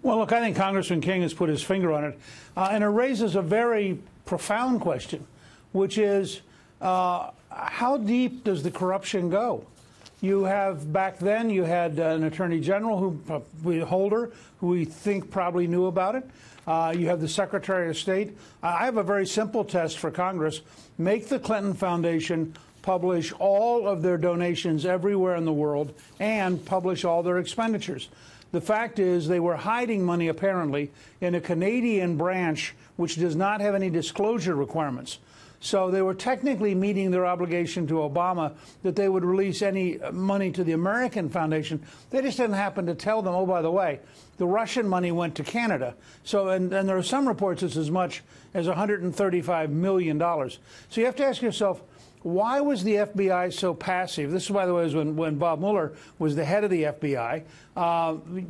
Well, look, I think Congressman King has put his finger on it, and it raises a very profound question, which is how deep does the corruption go? You have, back then, you had an attorney general, Holder, who we think probably knew about it. You have the Secretary of State. I have a very simple test for Congress. Make the Clinton Foundation publish all of their donations everywhere in the world and publish all their expenditures. The fact is they were hiding money, apparently, in a Canadian branch which does not have any disclosure requirements. So they were technically meeting their obligation to Obama that they would release any money to the American Foundation. They just didn't happen to tell them, oh, by the way, the Russian money went to Canada. So, and there are some reports it's as much as $135 million. So you have to ask yourself, why was the FBI so passive? This, by the way, is when Bob Mueller was the head of the FBI.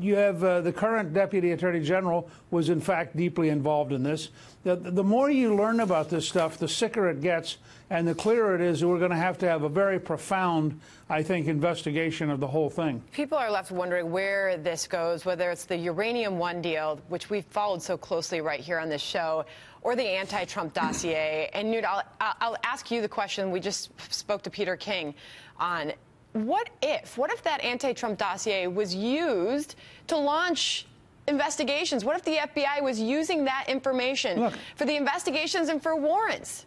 You have the current Deputy Attorney General was, in fact, deeply involved in this. The more you learn about this stuff, the sicker it gets, and the clearer it is that we're going to have a very profound, I think, investigation of the whole thing. People are left wondering where this goes, whether it's the Uranium One deal, which we've followed so closely right here on this show, or the anti-Trump dossier. And Newt, I'll ask you the question we just spoke to Peter King on. What if that anti-Trump dossier was used to launch investigations? What if the FBI was using that information for the investigations and for warrants?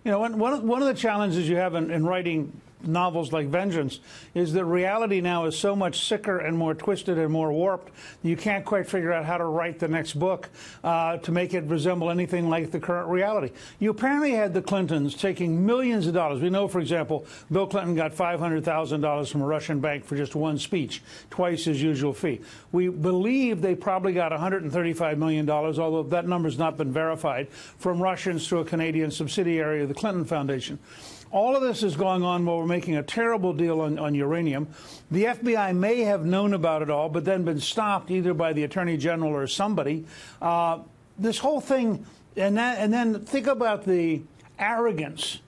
You know, one of the challenges you have in writing novels like Vengeance is that reality now is so much sicker and more twisted and more warped you can't quite figure out how to write the next book to make it resemble anything like the current reality. You apparently had the Clintons taking millions of dollars. We know, for example, Bill Clinton got $500,000 from a Russian bank for just one speech, twice his usual fee. We believe they probably got $135 million, although that number's not been verified, from Russians through a Canadian subsidiary of the Clinton Foundation. All of this is going on while we're making a terrible deal on uranium. The FBI may have known about it all, but then been stopped either by the Attorney General or somebody. This whole thing, and then think about the arrogance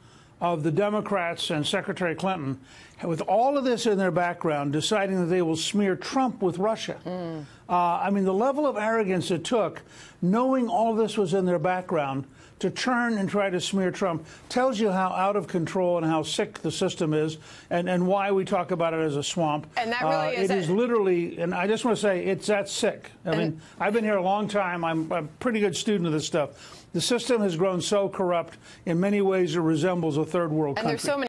of the Democrats and Secretary Clinton, with all of this in their background, deciding that they will smear Trump with Russia. I mean, the level of arrogance it took, knowing all of this was in their background, to turn and try to smear Trump tells you how out of control and how sick the system is, and why we talk about it as a swamp. And that really is it. Is literally, and I just want to say, it's that sick. I mean, I've been here a long time. I'm a pretty good student of this stuff. The system has grown so corrupt, in many ways it resembles a third world country. And there's so many